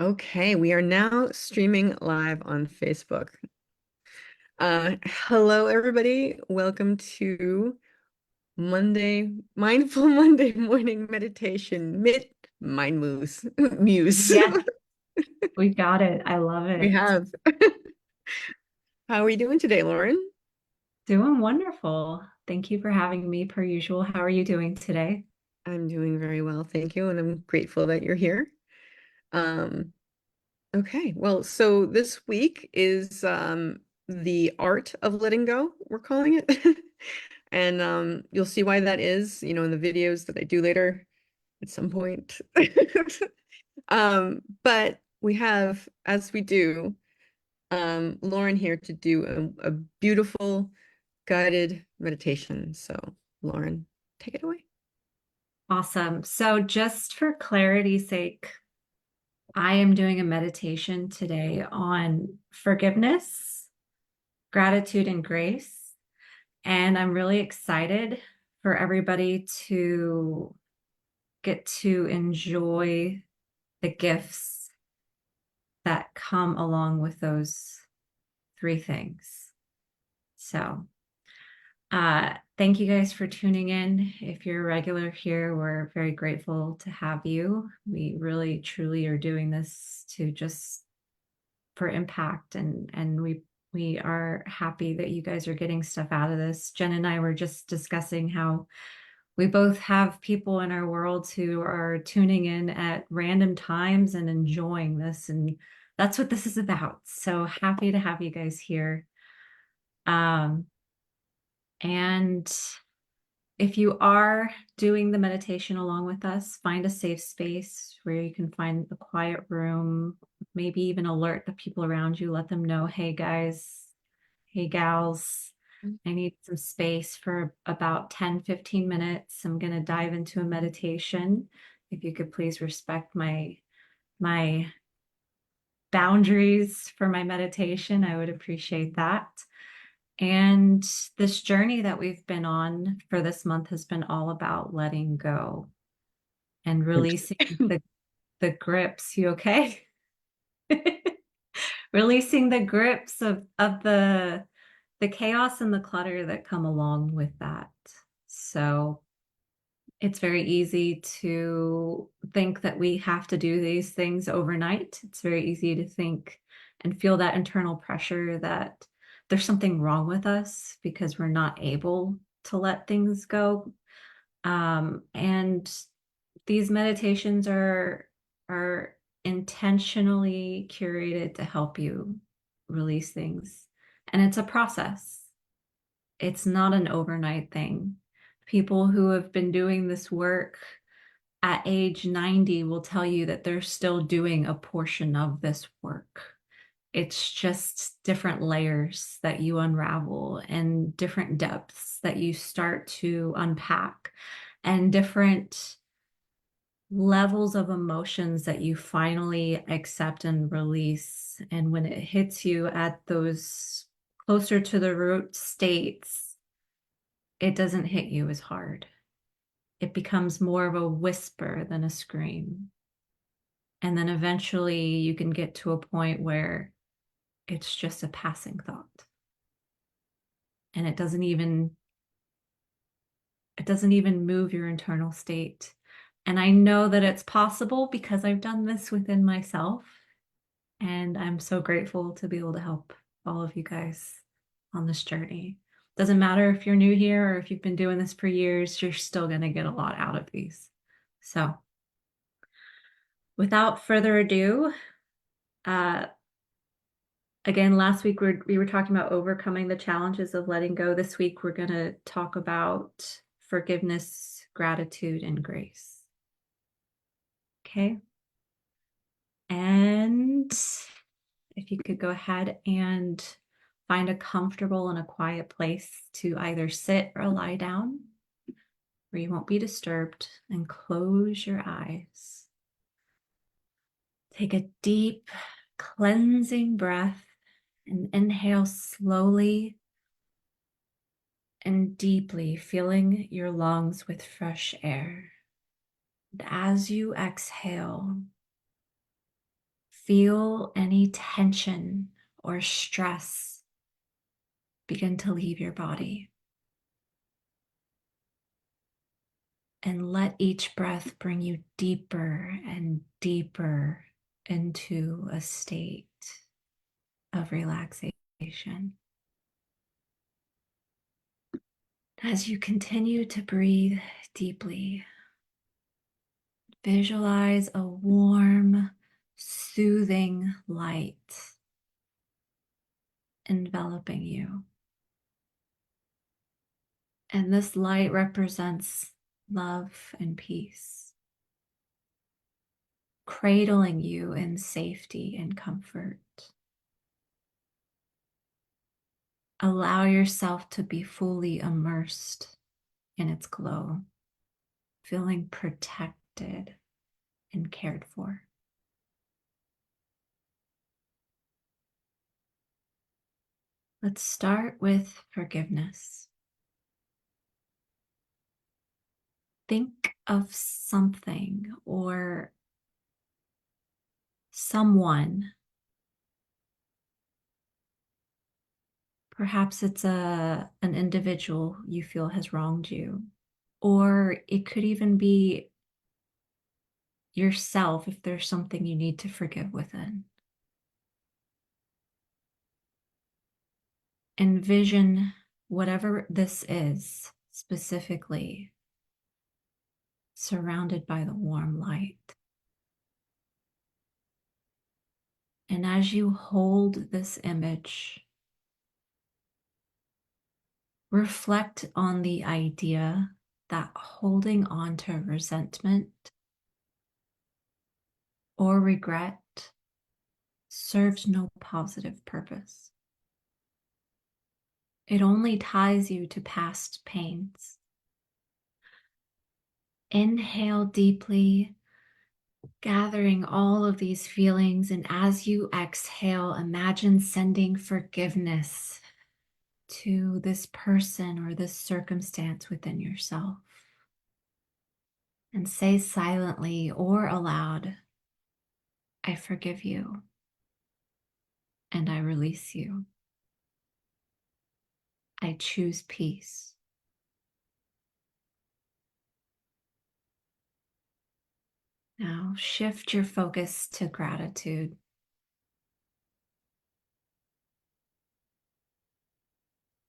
Okay, we are now streaming live on Facebook. Hello, everybody. Welcome to Mindful Monday morning meditation, Mind Muse. Yes, we got it. I love We it. have. How are we doing today, Lauren? Doing wonderful. Thank you for having me per usual. How are you doing today? I'm doing very well, thank you, and I'm grateful that you're here. Um, okay, well, so this week is the art of letting go, we're calling it. And you'll see why that is, in the videos that I do later at some point. But we have, as we do, Lauren here to do a beautiful guided meditation. So, Lauren, take it away. Awesome. So, just for clarity's sake, I am doing a meditation today on forgiveness, gratitude, and grace. And I'm really excited for everybody to get to enjoy the gifts that come along with those three things. So, thank you guys for tuning in. If you're a regular here, we're very grateful to have you. We really truly are doing this to just for impact and we are happy that you guys are getting stuff out of this. Jen and I were just discussing how we both have people in our worlds who are tuning in at random times and enjoying this, and that's what this is about. So happy to have you guys here. Um, and if you are doing the meditation along with us, find a safe space where you can find a quiet room, maybe even alert the people around you, let them know, hey guys, hey gals, I need some space for about 10, 15 minutes. I'm going to dive into a meditation. If you could please respect my boundaries for my meditation, I would appreciate that. And this journey that we've been on for this month has been all about letting go and releasing the grips. You okay? Releasing the grips of the chaos and the clutter that come along with that. So it's very easy to think that we have to do these things overnight. It's very easy to think and feel that internal pressure that there's something wrong with us because we're not able to let things go. And these meditations are intentionally curated to help you release things. And it's a process. It's not an overnight thing. People who have been doing this work at age 90 will tell you that they're still doing a portion of this work. It's just different layers that you unravel and different depths that you start to unpack and different levels of emotions that you finally accept and release. And when it hits you at those closer to the root states, it doesn't hit you as hard. It becomes more of a whisper than a scream. And then eventually you can get to a point where it's just a passing thought. And it doesn't even move your internal state. And I know that it's possible because I've done this within myself. And I'm so grateful to be able to help all of you guys on this journey. Doesn't matter if you're new here or if you've been doing this for years, you're still going to get a lot out of these. So, without further ado, uh, again, last week we were talking about overcoming the challenges of letting go. This week we're going to talk about forgiveness, gratitude, and grace. Okay. And if you could go ahead and find a comfortable and a quiet place to either sit or lie down where you won't be disturbed, and close your eyes. Take a deep, cleansing breath and inhale slowly and deeply, filling your lungs with fresh air. And as you exhale, feel any tension or stress begin to leave your body. And let each breath bring you deeper and deeper into a state of relaxation. As you continue to breathe deeply, visualize a warm, soothing light enveloping you. And this light represents love and peace, cradling you in safety and comfort. Allow yourself to be fully immersed in its glow, feeling protected and cared for. Let's start with forgiveness. Think of something or someone. Perhaps it's an individual you feel has wronged you, or it could even be yourself if there's something you need to forgive within. Envision whatever this is specifically surrounded by the warm light. And as you hold this image, reflect on the idea that holding on to resentment or regret serves no positive purpose. It only ties you to past pains. Inhale deeply, gathering all of these feelings, and as you exhale, imagine sending forgiveness to this person or this circumstance within yourself. And say silently or aloud, I forgive you and I release you. I choose peace. Now shift your focus to gratitude.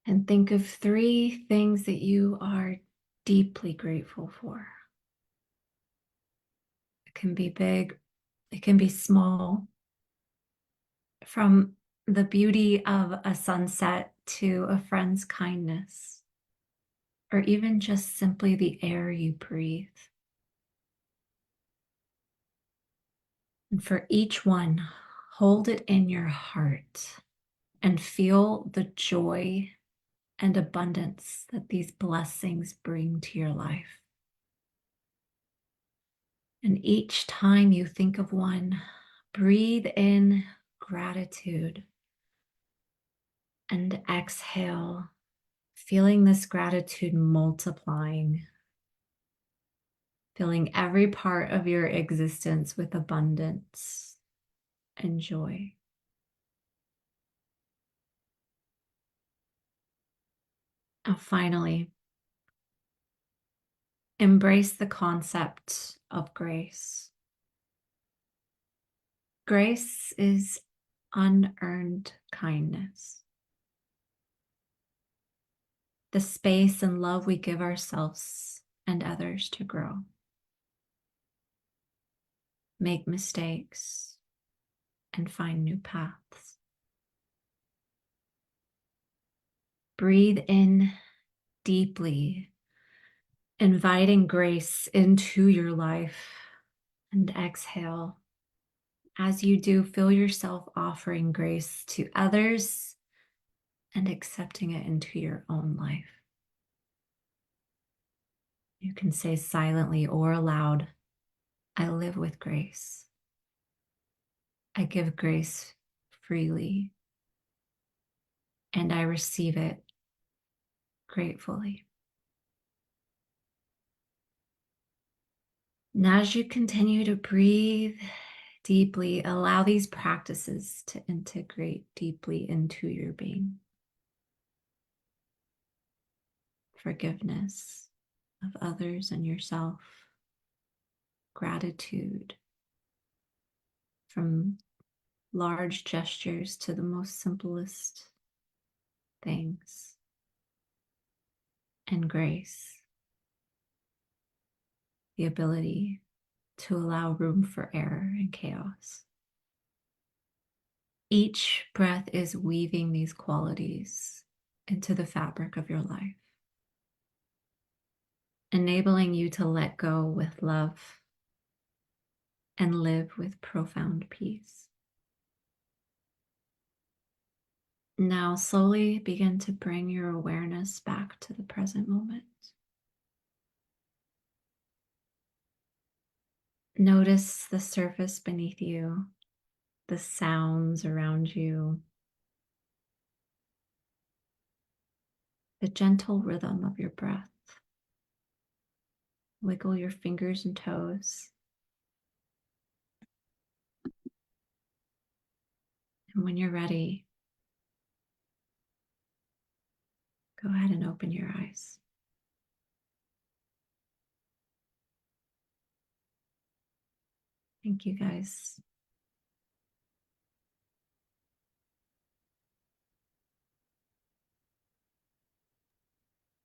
And think of 3 things that you are deeply grateful for. It can be big, it can be small. From the beauty of a sunset to a friend's kindness, or even just simply the air you breathe. And for each one, hold it in your heart and feel the joy and abundance that these blessings bring to your life. And each time you think of one, breathe in gratitude and exhale, feeling this gratitude multiplying, filling every part of your existence with abundance and joy. And finally, embrace the concept of grace. Grace is unearned kindness, the space and love we give ourselves and others to grow, make mistakes, and find new paths. Breathe in deeply, inviting grace into your life, and exhale. As you do, feel yourself offering grace to others and accepting it into your own life. You can say silently or aloud, I live with grace. I give grace freely, and I receive it gratefully. And as you continue to breathe deeply. Allow these practices to integrate deeply into your being. Forgiveness of others and yourself, gratitude from large gestures to the most simplest things, and grace, the ability to allow room for error and chaos. Each breath is weaving these qualities into the fabric of your life, enabling you to let go with love and live with profound peace. Now, slowly begin to bring your awareness back to the present moment. Notice the surface beneath you, the sounds around you, the gentle rhythm of your breath. Wiggle your fingers and toes. And when you're ready, go ahead and open your eyes. Thank you, guys.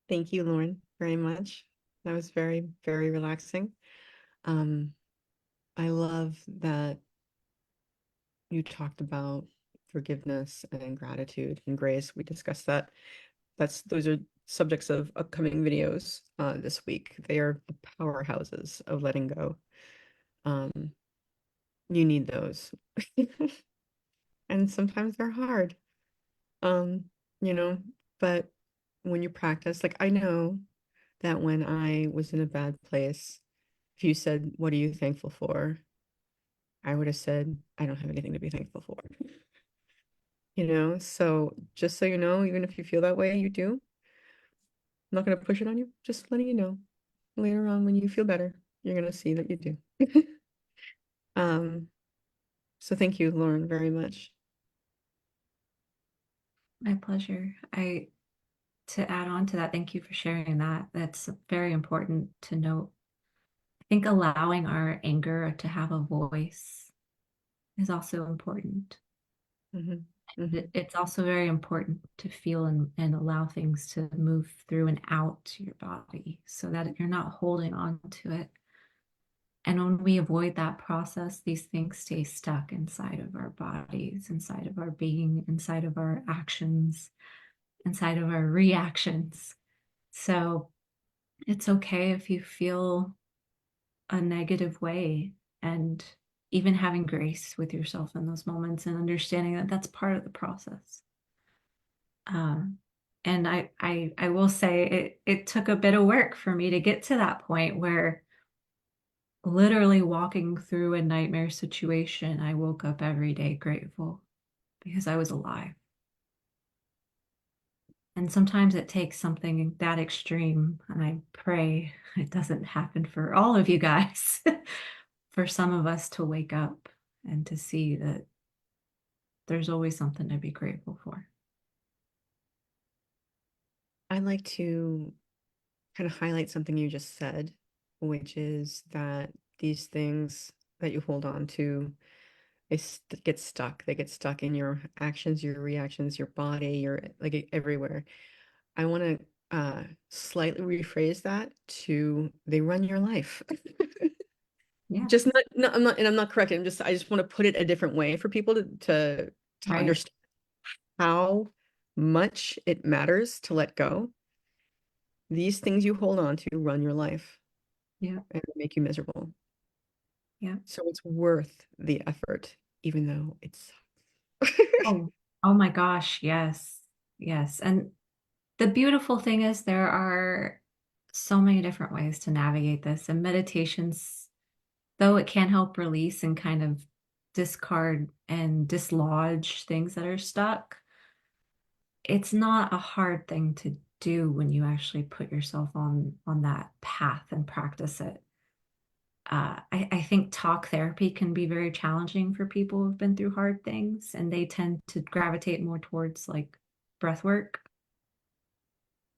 Thank you, Lauren, very much. That was very, very relaxing. Um, I love that you talked about forgiveness and gratitude and grace. We discussed that. Those are subjects of upcoming videos this week. They are the powerhouses of letting go. Um, you need those. And sometimes they're hard. Um, you know, but when you practice, like I know that when I was in a bad place, if you said, "What are you thankful for?" I would have said, "I don't have anything to be thankful for." So just so you know, even if you feel that way, you do. I'm not going to push it on you, just letting you know. Later on, when you feel better, you're going to see that you do. Um, so thank you, Lauren, very much. My pleasure. To add on to that, thank you for sharing that. That's very important to note. I think allowing our anger to have a voice is also important. Hmm. Hmm. It's also very important to feel and allow things to move through and out your body so that you're not holding on to it. And when we avoid that process, these things stay stuck inside of our bodies, inside of our being, inside of our actions, inside of our reactions. So it's okay if you feel a negative way, and even having grace with yourself in those moments and understanding that that's part of the process. Um, and I will say it took a bit of work for me to get to that point where literally walking through a nightmare situation, I woke up every day grateful because I was alive. And sometimes it takes something that extreme, and I pray it doesn't happen for all of you guys, for some of us to wake up and to see that there's always something to be grateful for. I'd like to kind of highlight something you just said, which is that these things that you hold on to, get stuck. They get stuck in your actions, your reactions, your body, your like everywhere. I want to slightly rephrase that to they run your life. Just Yes, not, no, I'm not, and I'm not correcting. I just want to put it a different way for people to right. understand how much it matters to let go. These things you hold on to run your life Yeah, and make you miserable. yeah. So it's worth the effort, even though it's Oh, oh my gosh, yes. Yes. And the beautiful thing is there are so many different ways to navigate this. And meditations, though it can help release and kind of discard and dislodge things that are stuck, it's not a hard thing to do when you actually put yourself on that path and practice it. I think talk therapy can be very challenging for people who've been through hard things, and they tend to gravitate more towards like breath work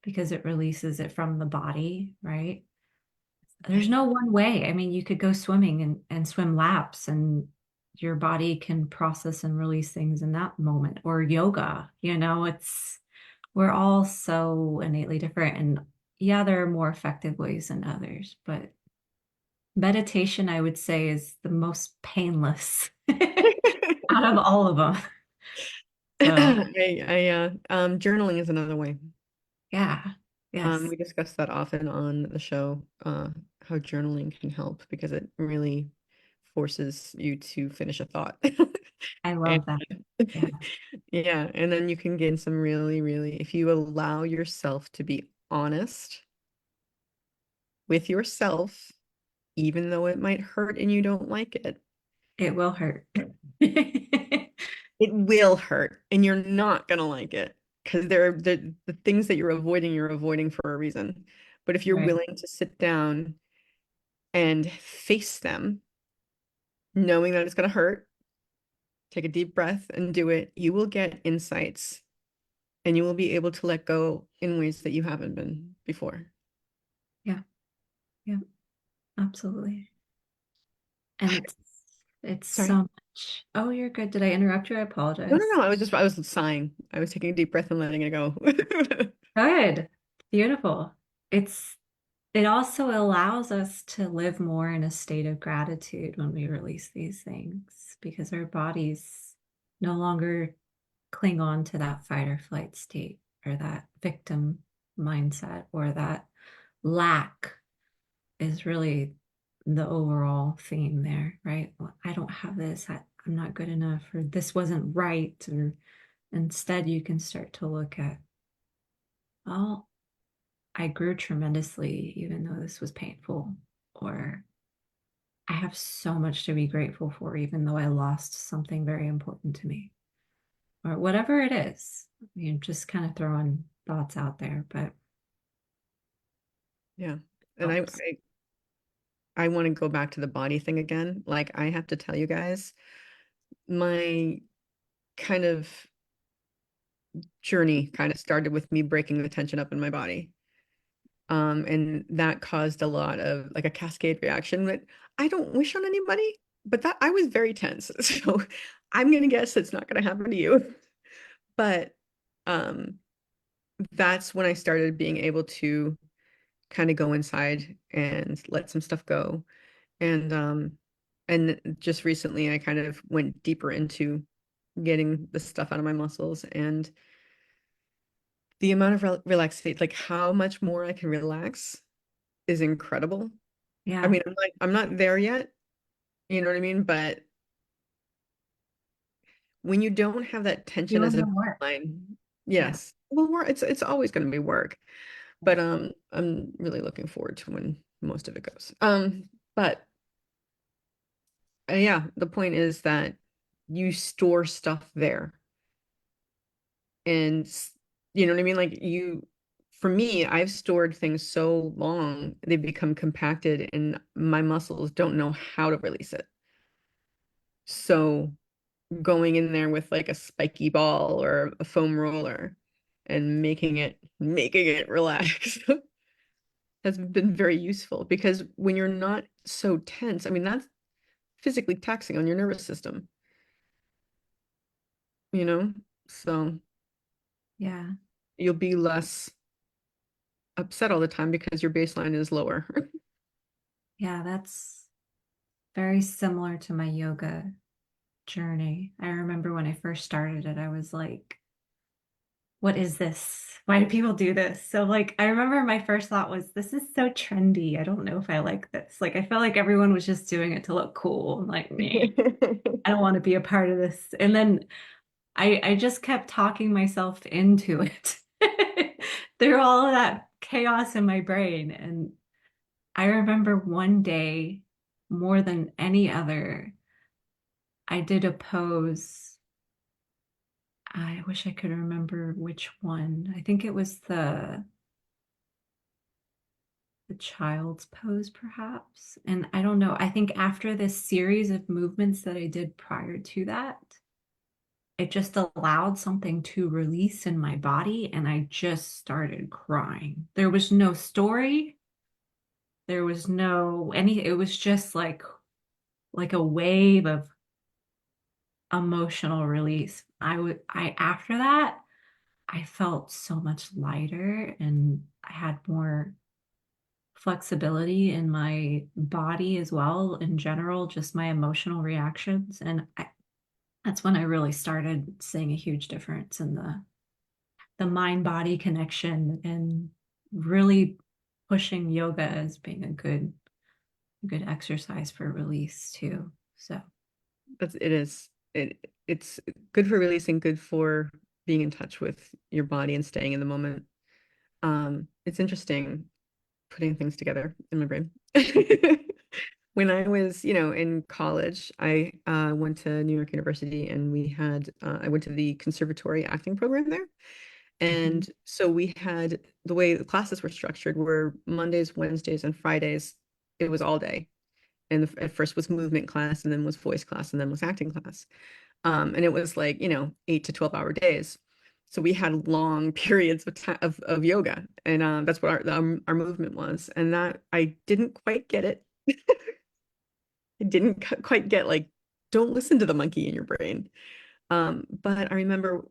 because it releases it from the body, right? There's no one way. I mean, you could go swimming and swim laps, and your body can process and release things in that moment, or yoga, we're all so innately different. And yeah, there are more effective ways than others, but meditation, I would say, is the most painless out of all of them. So, Journaling is another way. yeah, yes, We discuss that often on the show, how journaling can help because it really forces you to finish a thought. I And love that. Yeah, yeah, and then you can gain some really, really, if you allow yourself to be honest with yourself, even though it might hurt and you don't like it, it will hurt. it will hurt and you're not gonna like it because the things that you're avoiding for a reason. But if you're Right. willing to sit down and face them, knowing that it's gonna hurt, take a deep breath and do it, you will get insights and you will be able to let go in ways that you haven't been before. Yeah, yeah, absolutely. And it's Sorry. so much. Oh, you're good. Did I interrupt you? I No, no, apologize. no. I was sighing. I was taking a deep breath and letting it go. Good. Beautiful. It also allows us to live more in a state of gratitude when we release these things because our bodies no longer cling on to that fight or flight state or that victim mindset or that lack is really the overall theme there, right? Well, I don't have this, I'm not good enough, or this wasn't right. Or instead, you can start to look at, well, I grew tremendously, even though this was painful, or I have so much to be grateful for, even though I lost something very important to me, or whatever it is. Just kind of throwing thoughts out there, but Yeah. And helps. I want to go back to the body thing again. Like I have to tell you guys, my kind of journey kind of started with me breaking the tension up in my body. And that caused a lot of like a cascade reaction that I don't wish on anybody, but that I was very tense. So I'm gonna guess it's not gonna happen to you. But um that's when I started being able to kind of go inside and let some stuff go. And just recently I kind of went deeper into getting the stuff out of my muscles and the amount of relaxation, like how much more I can relax is incredible. I Yeah. mean, I'm not there yet, you know what I mean? But when you don't have that tension as Doing a the work. baseline, Yeah. yes, well, it's always going to be work. But I'm really looking forward to when most of it goes. But yeah, the point is that you store stuff there, and you know what I mean? Like for me, I've stored things so long, they've become compacted, and my muscles don't know how to release it. So going in there with like a spiky ball or a foam roller and making it relax has been very useful because when you're not so tense, I mean, that's physically taxing on your nervous system, you know? So Yeah. you'll be less upset all the time because your baseline is lower. Yeah. That's very similar to my yoga journey. I remember when I first started it, I was like, what is this? Why do people do this? So, like, I remember my first thought was, this is so trendy. I don't know if I like this. Like, I felt like everyone was just doing it to look cool. I'm like, me, I don't want to be a part of this. And then I just kept talking myself into it through all of that chaos in my brain. And I remember one day, more than any other, I did a pose. I wish I could remember which one. I think it was the child's pose, perhaps. And I don't know, I think after this series of movements that I did prior to that, it just allowed something to release in my body, and I just started crying. There was no story, there was no any, it was just like a wave of emotional release. I after that, I felt so much lighter and I had more flexibility in my body as well in general, just my emotional reactions. And that's when I really started seeing a huge difference in the mind body connection and really pushing yoga as being a good exercise for release too. So It is. It's good for releasing, good for being in touch with your body and staying in the moment. It's interesting putting things together in my brain. When I was, in college, I went to New York University and I went to the conservatory acting program there. mhm. And so we had the way the classes were structured were Mondays, Wednesdays, and Fridays. It was all day. And at first was movement class, and then was voice class, and then was acting class. And it was like, 8 to 12 hour days. So we had long periods of yoga, and that's what our movement was. And that I didn't quite get it. I didn't quite get like, don't listen to the monkey in your brain. But I remember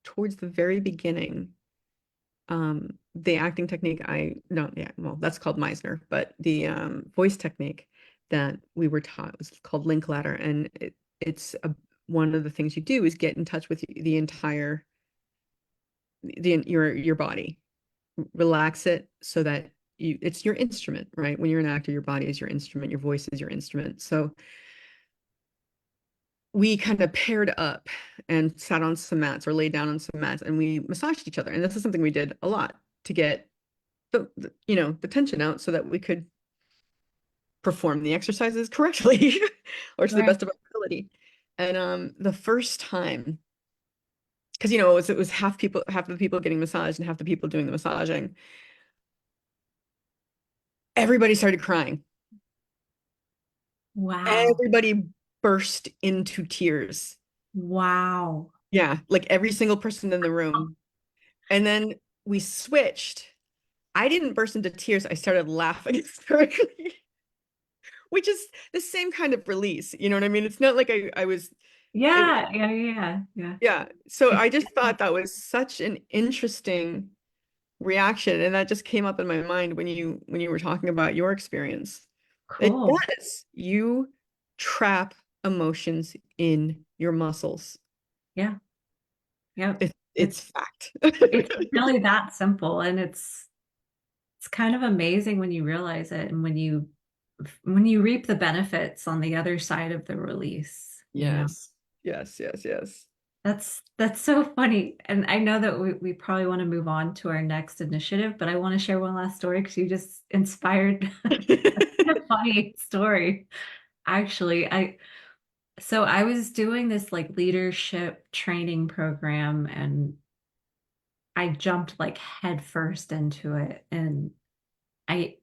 towards the very beginning, the acting technique I no, yeah, well, that's called Meisner, but the voice technique that we were taught was called link ladder, and one of the things you do is get in touch with the entire your body, relax it so that it's your instrument, right? When you're an actor, your body is your instrument, your voice is your instrument. So we kind of paired up and sat on some mats or laid down on some mats and we massaged each other. And this is something we did a lot to get the tension out so that we could perform the exercises correctly or to the Right. best of our ability. And the first time, because it was half the people getting massaged and half the people doing the massaging, everybody started crying. Wow. Everybody burst into tears. Wow. Yeah, like every single person in the room. And then we switched. I didn't burst into tears. I started laughing hysterically, which is the same kind of release. You know what I mean? It's not like I was, it, Yeah, yeah, yeah, yeah. yeah. So It's I just thought that was such an interesting reaction. And that just came up in my mind when you were talking about your experience. It cool. does. You trap emotions in your muscles. Yeah. Yep. It's fact. It's really that simple, and it's kind of amazing when you realize it and when you reap the benefits on the other side of the release, you know. Yes. Yes, yes, yes. That's so funny. And I know that we probably want to move on to our next initiative, but I want to share one last story because you just inspired a funny story. Actually, I was doing this like leadership training program and I jumped like head first into it. And I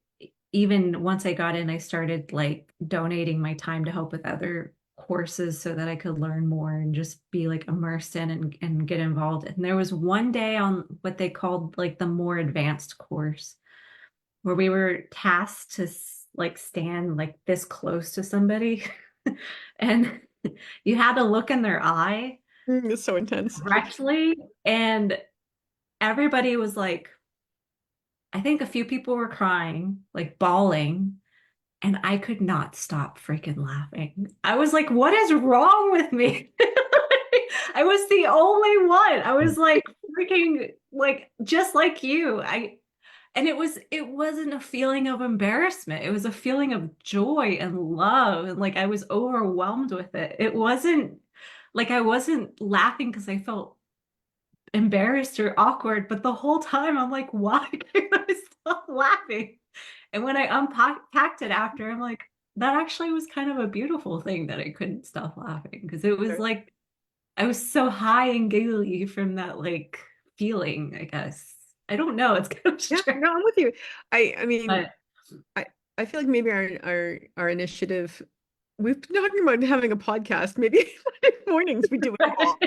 even once I got in, I started like donating my time to help with other courses so that I could learn more and just be like immersed in and get involved. And there was one day on what they called like the more advanced course where we were tasked to like stand like this close to somebody and you had to look in their eye It's so intense. directly, and everybody was like, I think a few people were crying, like bawling, and I could not stop freaking laughing. I was like, what is wrong with me? I was the only one. I was like freaking like just like you. And it wasn't a feeling of embarrassment. It was a feeling of joy and love. And like I was overwhelmed with it. It wasn't like I wasn't laughing because I felt embarrassed or awkward, but the whole time I'm like, why can't I stop laughing? And when I unpacked it after, I'm like, that actually was kind of a beautiful thing that I couldn't stop laughing because it was like I was so high and giggly from that like feeling, I guess. I don't know, it's kind of Yeah, strange. no, I'm with you. I mean, But I I feel like maybe our initiative, we've been talking about having a podcast. Maybe mornings we do it all.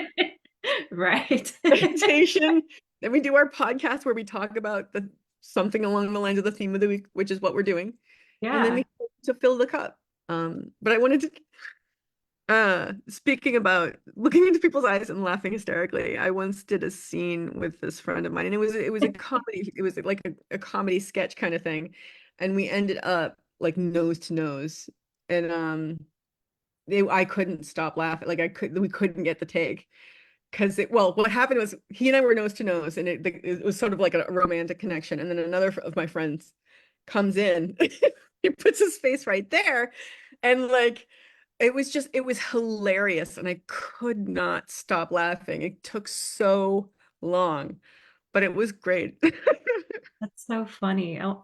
Right. Meditation. Then we do our podcast where we talk about the something along the lines of the theme of the week, which is what we're doing. And then Yeah. we to fill the cup. But I wanted to speaking about looking into people's eyes and laughing hysterically, I once did a scene with this friend of mine, and it was a comedy, it was like a comedy sketch kind of thing. And we ended up like nose to nose. And I couldn't stop laughing. Like we couldn't get the take. Because well, what happened was he and I were nose to nose, and it was sort of like a romantic connection. And then another of my friends comes in, he puts his face right there, and like it was hilarious, and I could not stop laughing. It took so long, but it was great. That's so funny. Oh,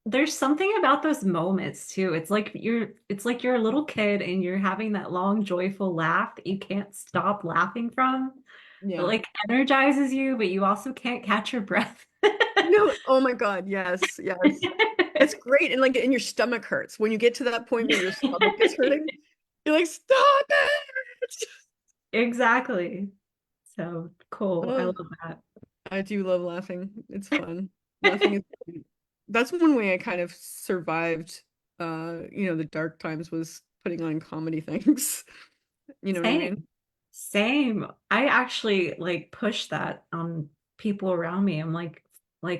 there's something about those moments too. It's like you're a little kid and you're having that long, joyful laugh that you can't stop laughing from. It Yeah. like energizes you, but you also can't catch your breath. No, oh my God, yes, yes. It's great. And like, and your stomach hurts. When you get to that point where your stomach is hurting, you're like, stop it. Exactly. So cool. I Oh, love that. I do love laughing. It's fun. Laughing is that's one way I kind of survived the dark times was putting on comedy things. You know what I Same. mean? Same. I actually like push that on people around me. I'm like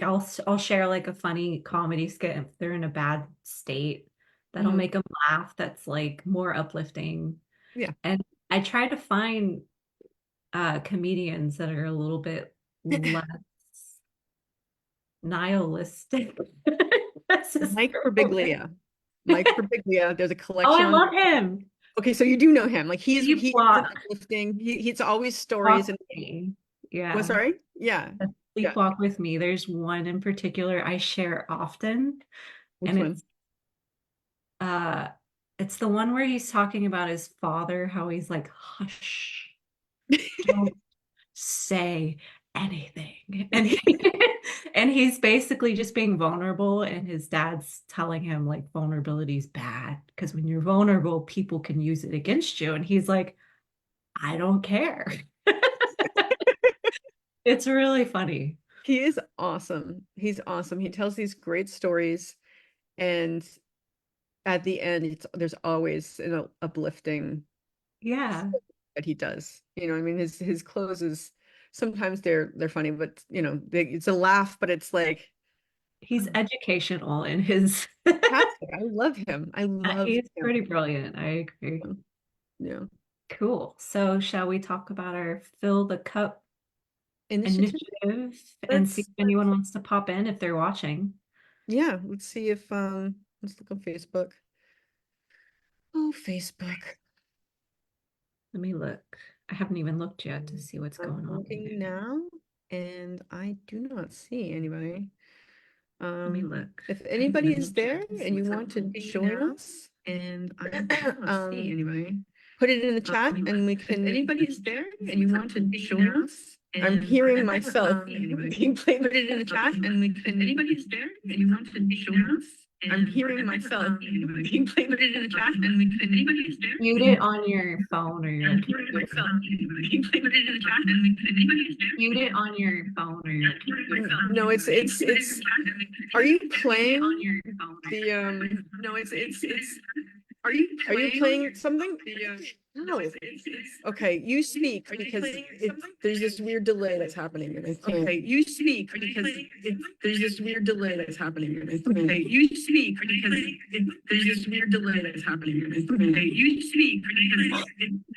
I'll share like a funny comedy skit if they're in a bad state that'll Hmm. make them laugh. That's like more uplifting. Yeah. And I try to find comedians that are a little bit less nihilistic. That's just Mike Birbiglia. Mike Birbiglia. There's a Oh, collection I on. love him. Okay, so you do know him. Like Deep he is an walk, uplifting. He's always stories walk and with me. what, Yeah. sorry? Yeah. Yeah. Sleepwalk with me. There's one in particular I share often, Which and one? uh it's the one where he's talking about his father, how he's like, hush, don't say anything. And and he's basically just being vulnerable, and his dad's telling him like vulnerability is bad because when you're vulnerable, people can use it against you. And he's like, I don't care. It's really funny. He is awesome. He's awesome. He tells these great stories, and at the end, there's always an uplifting Yeah. that he does. I mean, his closes sometimes they're funny, but it's a laugh, but it's like He's oh, educational in his fantastic. I love him. I love he's him. pretty brilliant. I agree. Yeah. Cool. So shall we talk about our fill the cup Initiative. initiative and see if Let's anyone wants to pop in if they're watching? yeah, let's see if let's look on Facebook. Oh, Facebook. Let me look. I haven't even looked yet to see what's I'm going on in looking there. now, and I do not see anybody. Let me look. If I haven't anybody even is looked yet there to see and you what's want to going join us, on. And I don't see anybody. put it in the Let chat me and look. we If can. anybody is there and you want to join us, I'm and hearing I myself don't see anybody. being played. Put it in the chat and we can. If anybody is there and you want to join us, I'm and hearing I myself don't see anybody. being played. Put it in the chat and we can. Anybody is there? Mute it on your phone or your computer. Put it in the chat and we can. Anybody is there? Mute it on your phone or your computer. No, it's. Are you playing On your phone. the No, it's. Are you playing something? No. It's. Okay, you speak Are you because playing something? there's this weird delay that's happening and I can't. Okay, you speak because there's this weird delay that's happening. Okay, you speak because there's this weird delay that's happening. Okay, you speak because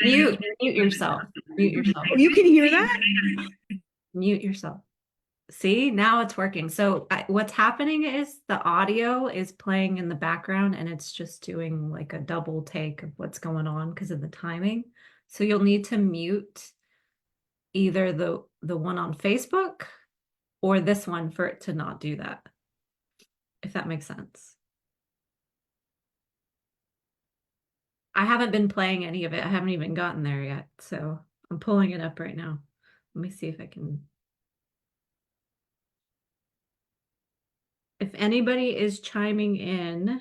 mute yourself. Mute yourself. Oh, you can hear that? Mute yourself. See, now it's working. So what's happening is the audio is playing in the background and it's just doing like a double take of what's going on because of the timing. So you'll need to mute either the one on Facebook or this one for it to not do that, if that makes sense. I haven't been playing any of it. I haven't even gotten there yet. So I'm pulling it up right now. Let me see if I can. If anybody is chiming in,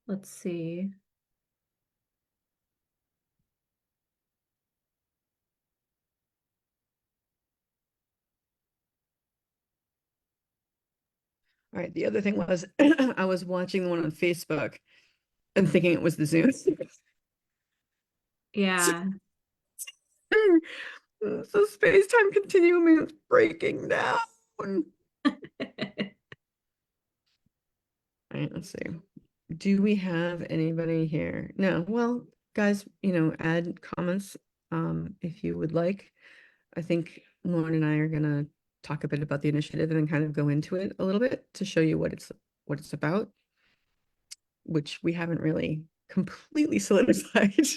let's see. All right. The other thing was I was watching the one on Facebook and thinking it was the Zoom. Yeah. So space-time continuum is breaking down. All right, let's see. Do we have anybody here? No. Well, guys, add comments if you would like. I think Lauren and I are gonna talk a bit about the initiative and then kind of go into it a little bit to show you what it's about, which we haven't really completely solidified.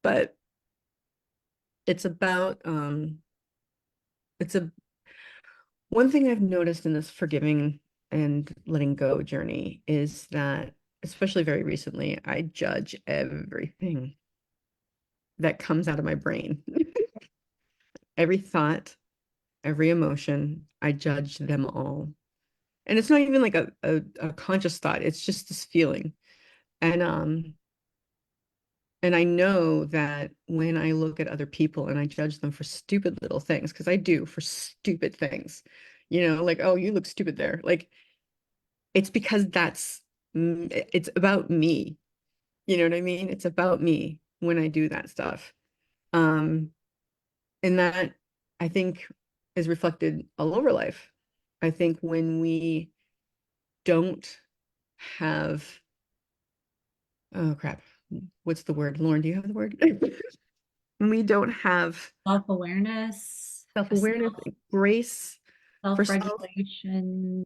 But it's about it's a one thing I've noticed in this forgiving and letting go journey is that, especially very recently, I judge everything that comes out of my brain. Every thought, every emotion, I judge them all. And it's not even like a conscious thought, it's just this feeling. And and I know that when I look at other people and I judge them for stupid little things, because I do for stupid things, like, oh, you look stupid there. Like, it's because it's about me. You know what I mean? It's about me when I do that stuff. Um, and that I think is reflected all over life. I think when we don't have, oh crap, what's the word? Lauren, do you have the word? When we don't have Self-awareness, self-awareness, grace for self. self-regulation,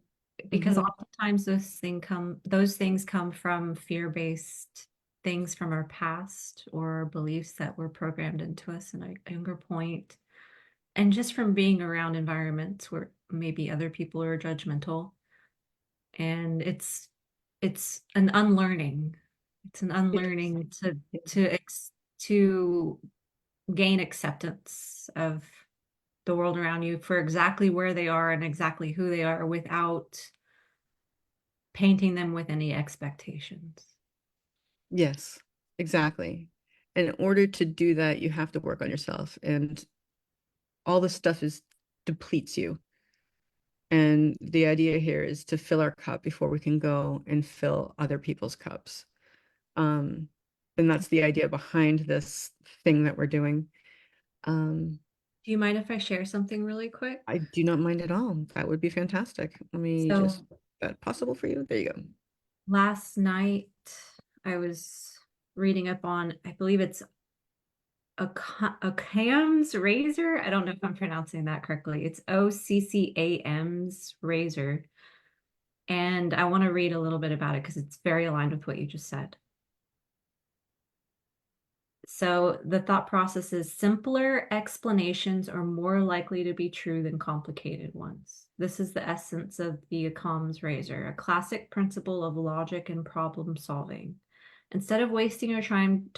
because Mhm. oftentimes those things come from fear-based things from our past or beliefs that were programmed into us in a younger point, and just from being around environments where maybe other people are judgmental, and it's an unlearning. It's an It is. unlearning to gain acceptance of the world around you for exactly where they are and exactly who they are without painting them with any expectations. Yes, exactly. In order to do that, you have to work on yourself, and all this stuff is depletes you. And the idea here is to fill our cup before we can go and fill other people's cups. Um, and that's the idea behind this thing that we're doing. Um, Do you mind if I share something really quick? I do not mind at all. That would be fantastic. Let me just, So is that possible for you? There you go. last night I was reading up on, I believe it's a Cam's razor. I don't know if I'm pronouncing that correctly. It's OCCAM's razor. And I want to read a little bit about it because it's very aligned with what you just said. So the thought process is simpler explanations are more likely to be true than complicated ones. This is the essence of the Occam's razor, a classic principle of logic and problem solving. Instead of wasting your time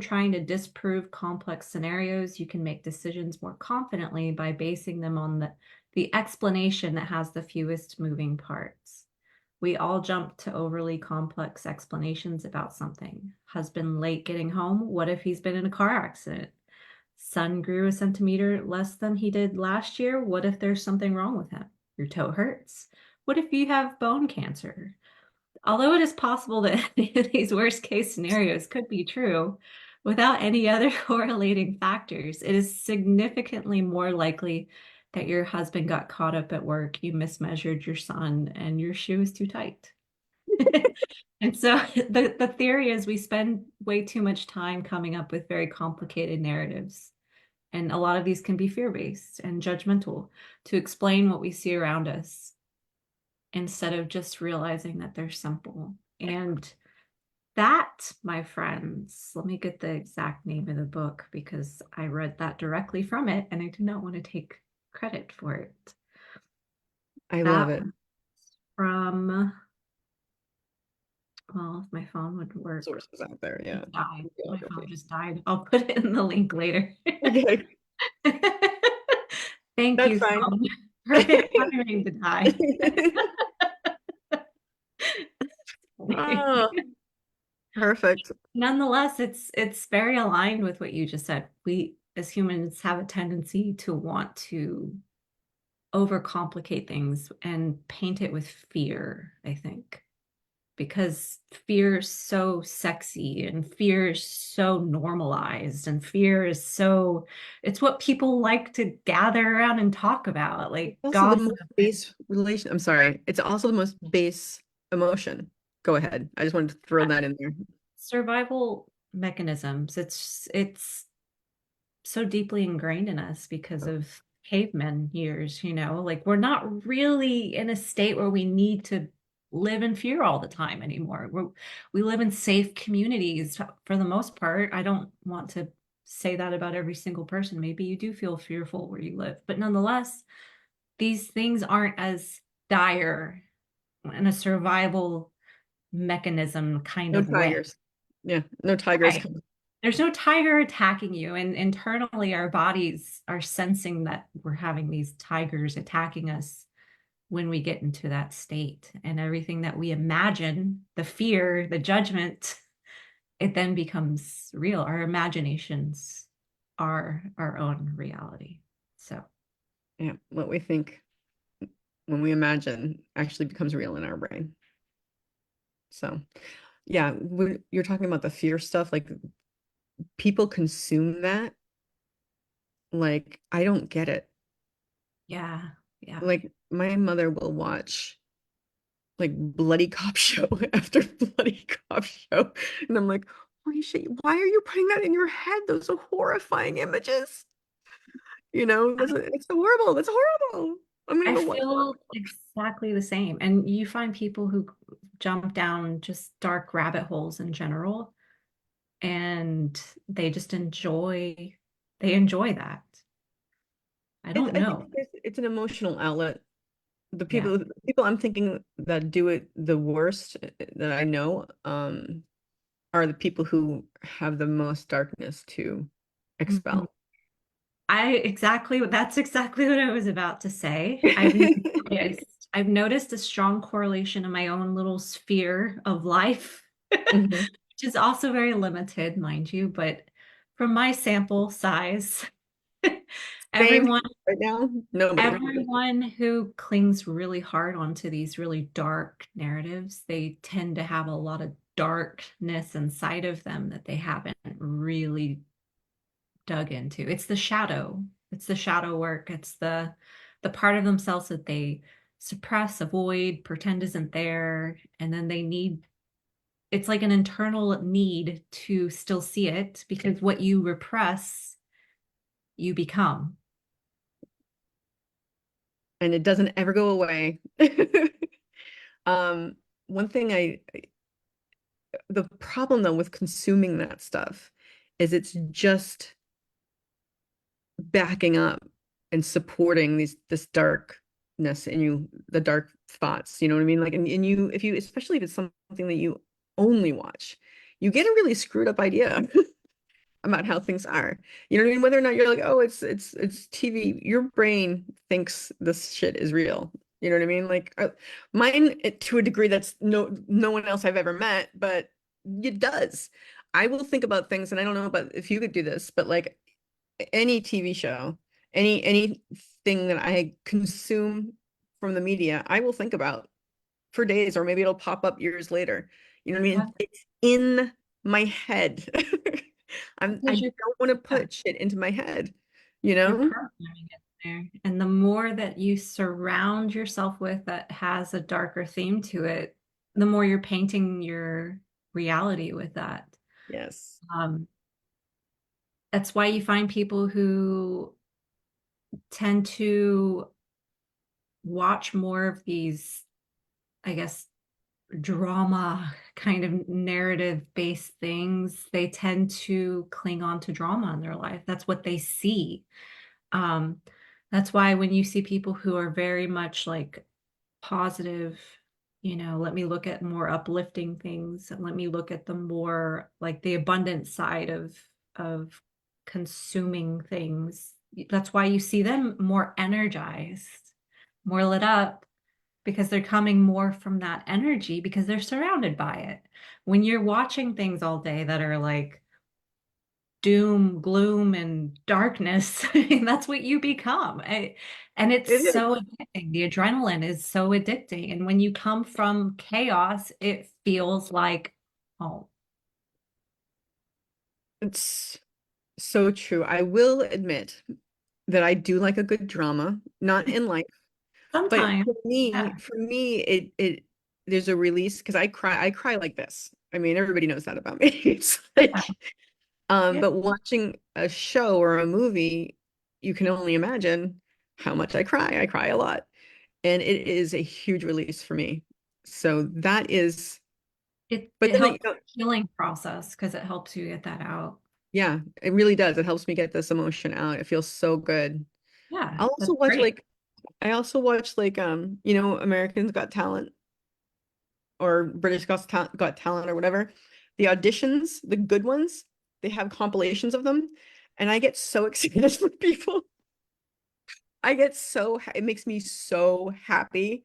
trying to disprove complex scenarios, you can make decisions more confidently by basing them on the explanation that has the fewest moving parts. We all jump to overly complex explanations about something. Husband late getting home. What if he's been in a car accident? Son grew a centimeter less than he did last year. What if there's something wrong with him? Your toe hurts. What if you have bone cancer? Although it is possible that these worst case scenarios could be true, without any other correlating factors, it is significantly more likely that your husband got caught up at work, you mismeasured your son, and your shoe is too tight. And so the theory is we spend way too much time coming up with very complicated narratives. And a lot of these can be fear-based and judgmental to explain what we see around us instead of just realizing that they're simple. And that, my friends, let me get the exact name of the book because I read that directly from it and I do not want to take credit for it. I love That it. was from, well, if my phone would work. Sources out there. It Yeah. died. My phone Bibliography. just died. I'll put it in the link later. Okay. Thank That's you, fine. Colin. Perfect timing to die. Oh, perfect. Nonetheless, it's very aligned with what you just said. We as humans have a tendency to want to overcomplicate things and paint it with fear, I think, because fear is so sexy and fear is so normalized and fear is so, it's what people like to gather around and talk about, like Also the gossip. most base relation. I'm sorry. It's also the most base emotion. Go ahead. I just wanted to throw that in there. Survival mechanisms. It's so deeply ingrained in us because of cavemen years, like we're not really in a state where we need to live in fear all the time anymore. We live in safe communities for the most part. I don't want to say that about every single person. Maybe you do feel fearful where you live, but nonetheless, these things aren't as dire in a survival mechanism kind No of way. tigers. Yeah, no tigers. Right. There's no tiger attacking you, and internally our bodies are sensing that we're having these tigers attacking us when we get into that state. And everything that we imagine, the fear, the judgment, it then becomes real. Our imaginations are our own reality. So, Yeah, what we think when we imagine actually becomes real in our brain. So, yeah, you're talking about the fear stuff. Like people consume that. Like I don't get it. yeah, yeah. Like my mother will watch like bloody cop show after bloody cop show, and I'm like, holy shit, why are you putting that in your head? Those are horrifying images. It's horrible. That's horrible. I'm gonna I go watch. feel exactly the same. And you find people who jump down just dark rabbit holes in general, and they just enjoy that. I don't I think know. it's an emotional outlet. The Yeah. people I'm thinking that do it the worst that I know are the people who have the most darkness to Mhm. expel. That's exactly what I was about to say. I've noticed a strong correlation in my own little sphere of life, Mhm. which is also very limited, mind you, but from my sample size, Same everyone right now. Nobody. everyone who clings really hard onto these really dark narratives, they tend to have a lot of darkness inside of them that they haven't really dug into. It's the shadow. It's the shadow work. It's the part of themselves that they suppress, avoid, pretend isn't there, and then they need it's like an internal need to still see it because what you repress, you become. And it doesn't ever go away. Um, one thing the problem though with consuming that stuff is it's just backing up and supporting this darkness in you, the dark thoughts, you know what I mean? Like, and you, if you, especially if it's something that you only watch, you get a really screwed up idea about how things are. You know what I mean? Whether or not you're like, oh, it's TV, your brain thinks this shit is real. You know what I mean? Like mine to a degree that's no one else I've ever met, but it does. I will think about things, and I don't know about if you could do this, but like any TV show, anything that I consume from the media, I will think about for days, or maybe it'll pop up years later. You know what I Yeah, mean? It's in my head. I because don't want to yeah, put shit into my head, you you're know? programming it there. And the more that you surround yourself with that has a darker theme to it, the more you're painting your reality with that. Yes. Um, that's why you find people who tend to watch more of these, I guess, drama kind of narrative based things. They tend to cling on to drama in their life. That's what they see. Um, that's why when you see people who are very much like positive, let me look at more uplifting things and let me look at the more like the abundant side of consuming things. That's why you see them more energized. more lit up because they're coming more from that energy because they're surrounded by it. When you're watching things all day that are like doom, gloom, and darkness, that's what you become. And it's It so is. addicting. The adrenaline is so addicting. And when you come from chaos, it feels like home. It's so true. I will admit that I do like a good drama, not in life, but Sometimes, yeah, for me, it there's a release because I cry like this. I mean, everybody knows that about me. It's yeah, like, yeah. but watching a show or a movie, you can only imagine how much I cry. I cry a lot, and it is a huge release for me. So that is, but It then helps the healing process because it helps you get that out. yeah, it really does. It helps me get this emotion out. It feels so good. Yeah, I'll also that's watch great. like I also watch like Americans Got Talent or Got Talent or whatever. The auditions, the good ones, they have compilations of them, and I get so excited for people. It makes me so happy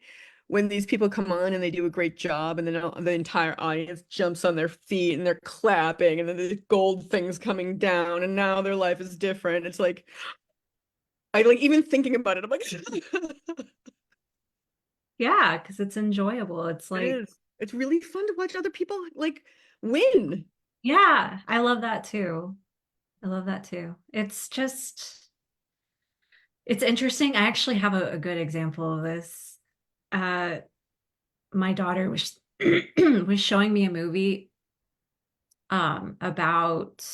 when these people come on and they do a great job, and then the entire audience jumps on their feet and they're clapping, and then the gold things coming down, and now their life is different. It's like I like even thinking about it, I'm like, Yeah, because it's enjoyable. It's it like, is. It's really fun to watch other people like win. yeah, I love that too. I love that too. It's just, it's interesting. I actually have a good example of this. Uh, my daughter was was showing me a movie about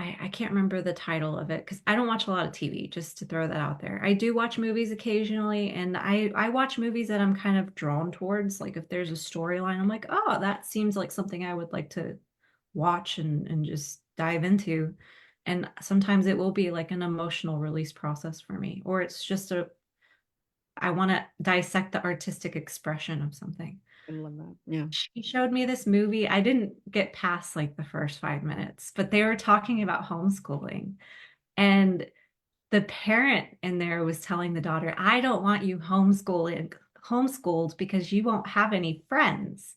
I can't remember the title of it because I don't watch a lot of TV, just to throw that out there. I do watch movies occasionally, and I watch movies that I'm kind of drawn towards. Like if there's a storyline, I'm like, oh, that seems like something I would like to watch and just dive into. And sometimes it will be like an emotional release process for me, or it's just I want to dissect the artistic expression of something. I love that. Yeah. She showed me this movie. I didn't get past like the first 5 minutes, but they were talking about homeschooling. And the parent in there was telling the daughter, I don't want you homeschooled because you won't have any friends.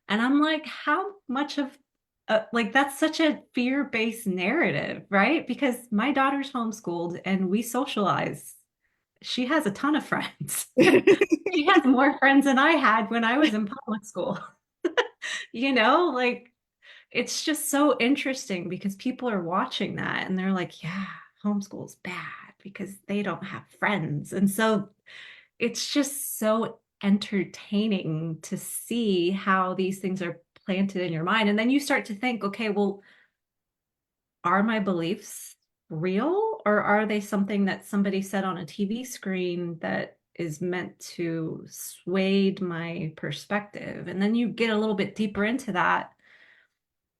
And I'm like, how much of like that's such a fear-based narrative, right? Because my daughter's homeschooled and we socialize. She has a ton of friends. She has more friends than I had when I was in public school. Like it's just so interesting because people are watching that and they're like, yeah, homeschool's bad because they don't have friends. And so it's just so entertaining to see how these things are planted in your mind. And then you start to think, okay, well, are my beliefs real or are they something that somebody said on a TV screen that is meant to sway my perspective? And then you get a little bit deeper into that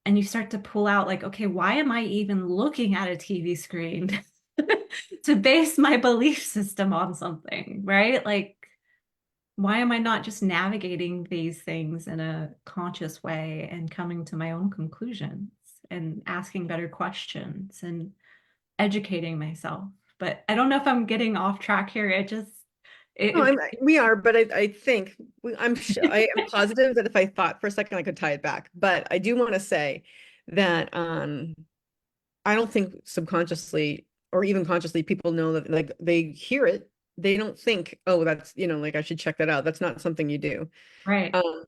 and you start to pull out like, okay, why am I even looking at a TV screen to base my belief system on something, right? Like, why am I not just navigating these things in a conscious way and coming to my own conclusions and asking better questions and educating myself? But I don't know if I'm getting off track here. No, It we are, but I think I am positive that if I thought for a second, I could tie it back. But I do want to say that I don't think subconsciously or even consciously people know that like they hear it. They don't think, oh, that's, like I should check that out. That's not something you do. right. Um,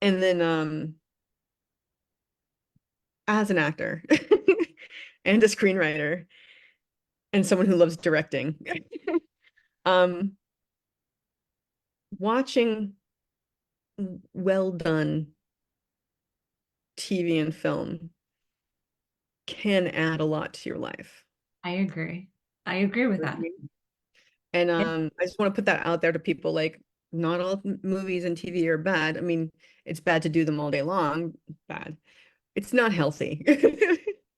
and then as an actor and a screenwriter and someone who loves directing, um, watching well done TV and film can add a lot to your life. I agree. I agree with that. And Yeah, I just want to put that out there to people like not all movies and TV are bad. I mean, it's bad to do them all day long. Bad. It's not healthy.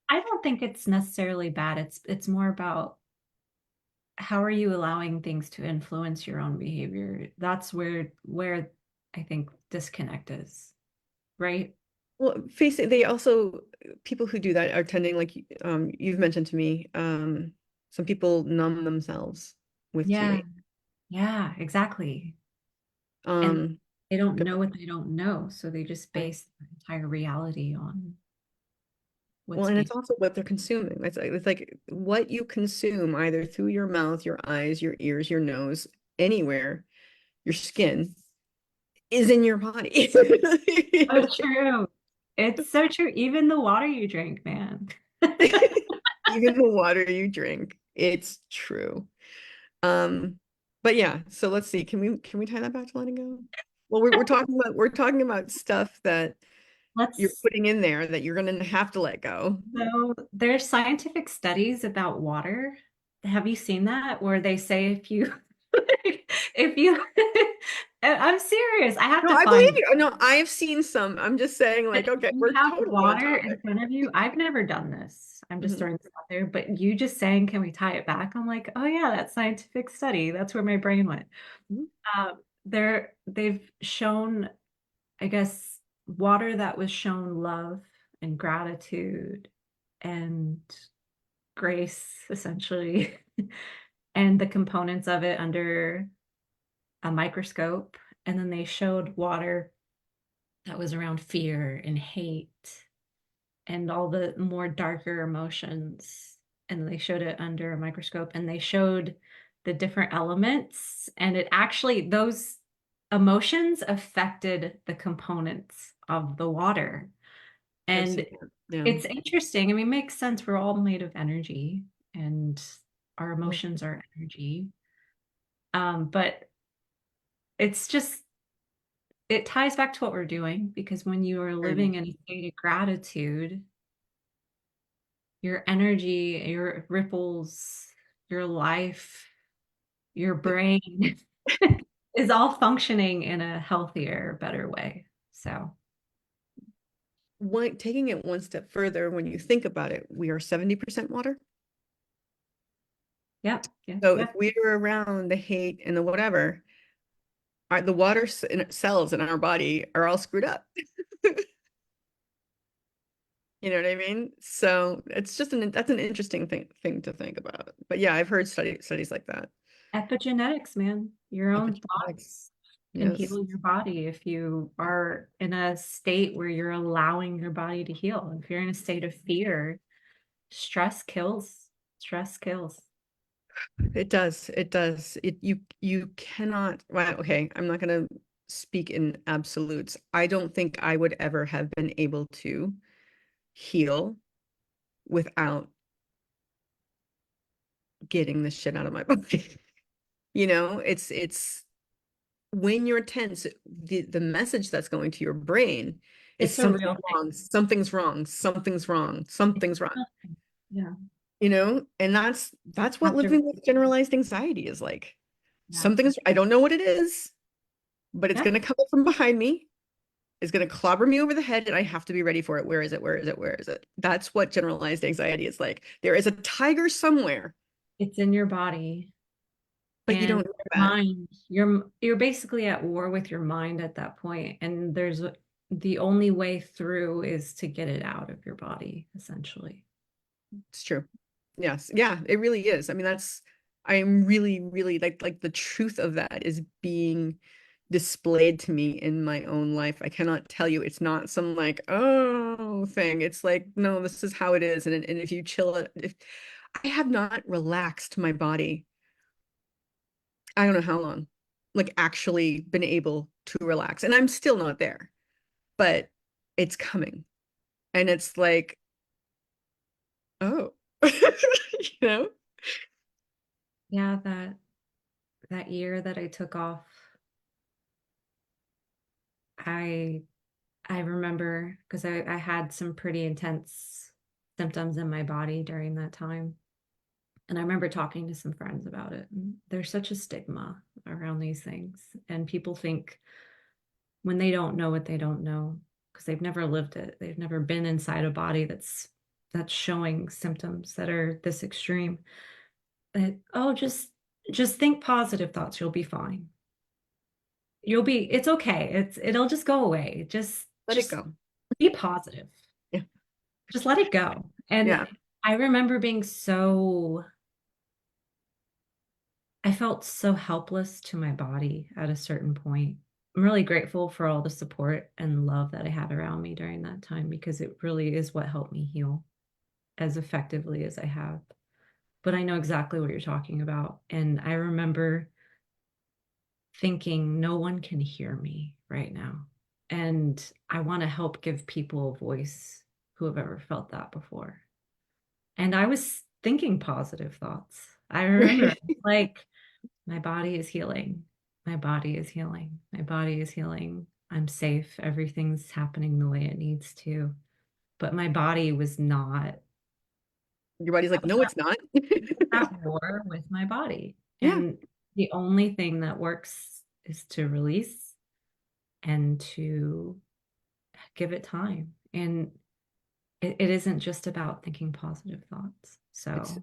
I don't think it's necessarily bad. It's more about how are you allowing things to influence your own behavior? That's where I think disconnect is, right? Well, face it, they also people who do that are tending like you've mentioned to me, some people numb themselves with Yeah, TV. Yeah, exactly. And Um, they don't go know ahead. what they don't know, so they just Right. base their entire reality on Well, what's and being. it's also what they're consuming. It's like what you consume either through your mouth, your eyes, your ears, your nose, anywhere, your skin is in your body. Oh, true. It's so true. Even the water you drink, man. Even the water you drink, it's true. Um, but yeah, so let's see. Can we tie that back to letting go? Well, we're talking about stuff that you're Let's putting in there that you're gonna have to let go. So there's scientific studies about water. Have you seen that? Where they say if you if you I'm serious, I have No, to I believe find you. No, I've seen some. I'm just saying, it. like, okay, You we're have totally on water in topic. front of you. I've never done this. I'm just Mhm. throwing this out there, but you just saying, can we tie it back? I'm like, oh yeah, that scientific study. That's where my brain went. Mhm. They've shown, I guess, water that was shown love and gratitude and grace, essentially, and the components of it under a microscope. And then they showed water that was around fear and hate and all the more darker emotions. And they showed it under a microscope and they showed the different elements. And it actually, those emotions affected the components of the water. I've And seen that. Yeah. it's interesting. I mean, it makes sense. We're all made of energy and our Mhm. emotions are energy. But it's just, it ties back to what we're doing because when you are Very living much. in a state of gratitude, your energy, your ripples, your life, your brain is all functioning in a healthier, better way. So, Taking it one step further, when you think about it, we are 70% water. yep, yep, So if yep. we are around the hate and the whatever, the water cells in our body are all screwed up. You know what I mean? So it's just that's an interesting thing to think about. But yeah, I've heard studies like that. Epigenetics, man. Your own Epigenetics. thoughts can Yes, heal your body if you are in a state where you're allowing your body to heal. If you're in a state of fear, stress kills. Stress kills. it does. It does. You cannot, well, okay, I'm not gonna speak in absolutes. I don't think I would ever have been able to heal without getting the shit out of my body. It's when you're tense, the message that's going to your brain is It's a something's real thing. wrong, something's wrong, something's wrong, It's something's a wrong. real thing. Yeah. And that's what Have to, living with generalized anxiety is like. yeah. I don't know what it is, but it's Yep. going to come up from behind me. It's going to clobber me over the head, and I have to be ready for it. Where is it? Where is it? Where is it? That's what generalized anxiety is like. There is a tiger somewhere, It's in your body. but you And don't know that. mind, you're basically at war with your mind at that point, and the only way through is to get it out of your body, essentially. It's true. Yes. Yeah, it really is. I mean, I am really, really like the truth of that is being displayed to me in my own life. I cannot tell you. It's not some like, oh thing. It's like, no, this is how it is. And if you chill it, if I have not relaxed my body, I don't know how long, like actually been able to relax. And I'm still not there, but it's coming. And it's like, oh, you know? Yeah, that year that I took off, I I remember because I had some pretty intense symptoms in my body during that time. And I remember talking to some friends about it. And there's such a stigma around these things. And people think when they don't know what they don't know, because they've never lived it, they've never been inside a body that's showing symptoms that are this extreme. That, oh, just think positive thoughts, you'll be fine. It's okay. It'll just go away. Just Let it just go. be positive. Yeah. Just let it go. And Yeah. I remember being so I felt so helpless to my body at a certain point. I'm really grateful for all the support and love that I had around me during that time because it really is what helped me heal as effectively as I have. But I know exactly what you're talking about. And I remember thinking, no one can hear me right now. And I want to help give people a voice who have ever felt that before. And I was thinking positive thoughts. I remember, like, my body is healing. My body is healing. My body is healing. I'm safe. Everything's happening the way it needs to. But my body was not, Your body's I like, was no, it's not. at war with my body. Yeah, And the only thing that works is to release and to give it time. And it isn't just about thinking positive thoughts. it's So,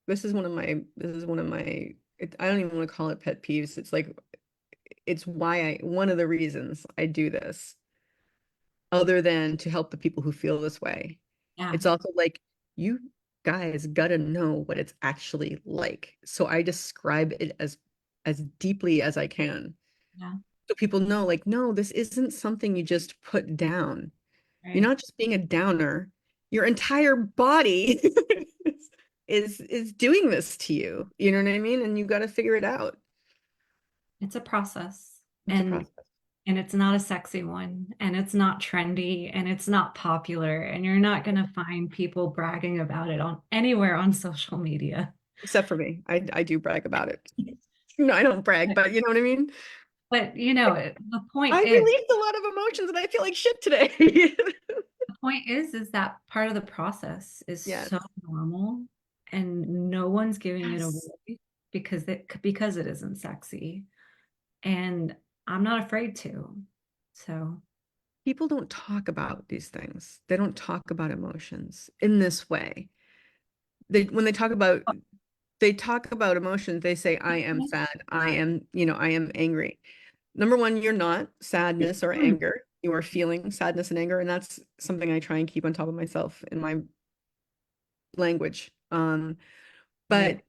this is one of my I don't even want to call it pet peeves. It's like it's why I one of the reasons I do this, other than to help the people who feel this way. yeah, It's also like you guys gotta know what it's actually like. So I describe it as deeply as I can. yeah, So people know, like, no, this isn't something you just put down. You're right. not just being a downer. Your entire body is doing this to you. You know what I mean? And you got to figure it out. It's a process. It's a process. And it's not a sexy one, and it's not trendy, and it's not popular, and you're not going to find people bragging about it on anywhere on social media. Except for me. I do brag about it. No, I don't brag, but you know what I mean? But the I point released a lot of emotions and I feel like shit today. is that part of the process is Yes. so normal, and no one's giving it Yes. away because it isn't sexy, and I'm not afraid to. So, People don't talk about these things. They don't talk about emotions in this way. When they talk about emotions, they say, I am sad. I am, I am angry. Number one, you're not sadness or anger. You are feeling sadness and anger. And that's something I try and keep on top of myself in my language. But right.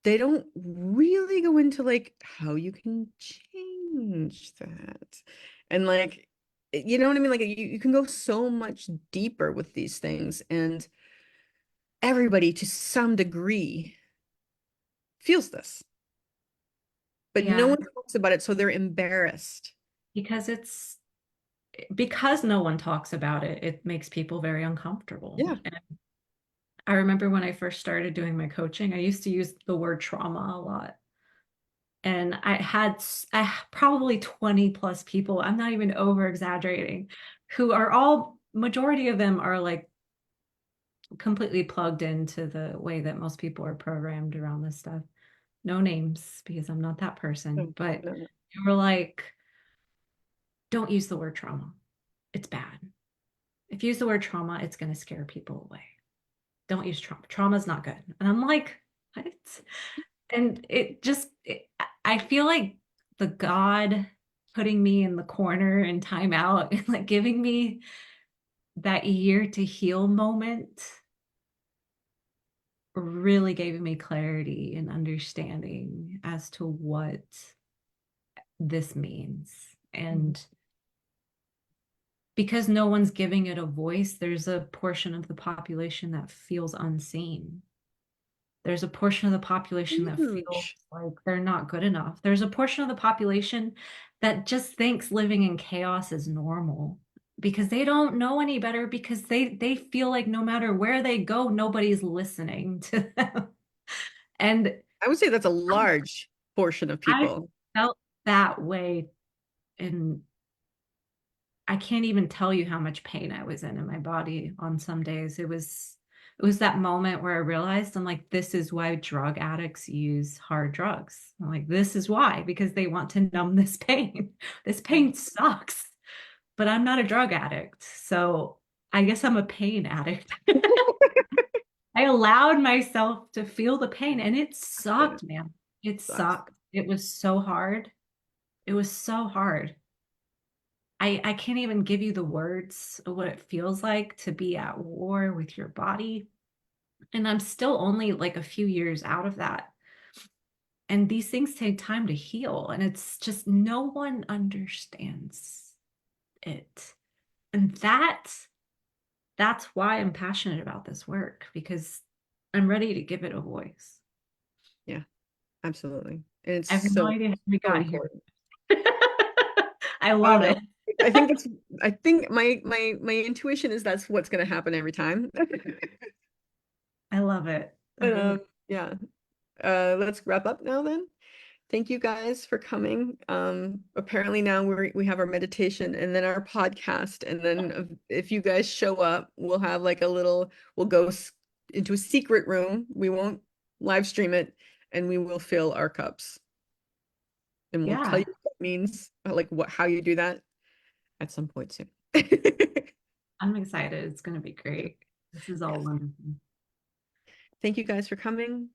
they don't really go into like how you can change that. And like, you know what I mean? Like you can go so much deeper with these things. And everybody to some degree feels this, but no Yeah, one talks about it. So they're embarrassed. because because no one talks about it, it makes people very uncomfortable. Yeah. And I remember when I first started doing my coaching, I used to use the word trauma a lot. And I had probably 20 plus people, I'm not even over exaggerating, who are all, majority of them are like completely plugged into the way that most people are programmed around this stuff. No names because I'm not that person, No, but no, no. they were like, don't use the word trauma. It's bad. If you use the word trauma, it's going to scare people away. Don't use trauma. Trauma's not good. And I'm like, what? And I feel like the God putting me in the corner and time out and like giving me that year to heal moment really gave me clarity and understanding as to what this means. Mhm. And because no one's giving it a voice, there's a portion of the population that feels unseen. There's a portion of the population that feels Huge. like they're not good enough. There's a portion of the population that just thinks living in chaos is normal because they don't know any better because they feel like no matter where they go, nobody's listening to them. And I would say that's a large portion of I people. felt that way, and I can't even tell you how much pain I was in my body on some days. It was that moment where I realized I'm like, this is why drug addicts use hard drugs. I'm like, this is why, because they want to numb this pain. This pain sucks, but I'm not a drug addict. So I guess I'm a pain addict. I allowed myself to feel the pain and it Yeah, sucked, man. It sucks. sucked. It was so hard. It was so hard. I can't even give you the words of what it feels like to be at war with your body. And I'm still only like a few years out of that. And these things take time to heal. And it's just no one understands it. And that's why I'm passionate about this work, because I'm ready to give it a voice. Yeah, absolutely. And it's I have no so, idea how we so got here. important. I I don't love it. know. I think that's, I think my intuition is that's what's going to happen every time. I love it. I But really yeah. Let's wrap up now then. Thank you guys for coming. Apparently now we have our meditation and then our podcast, and then if you guys show up, we'll have like a little, we'll go into a secret room. We won't live stream it, and we will fill our cups. And we'll tell yeah, you what that means, like what how you do that at some point soon. I'm excited. It's going to be great. This is all Yes. wonderful. Thank you guys for coming.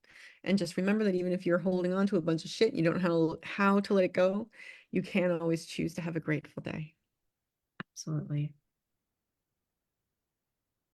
And just remember that even if you're holding on to a bunch of shit, you don't know how to let it go, you can always choose to have a grateful day. Absolutely.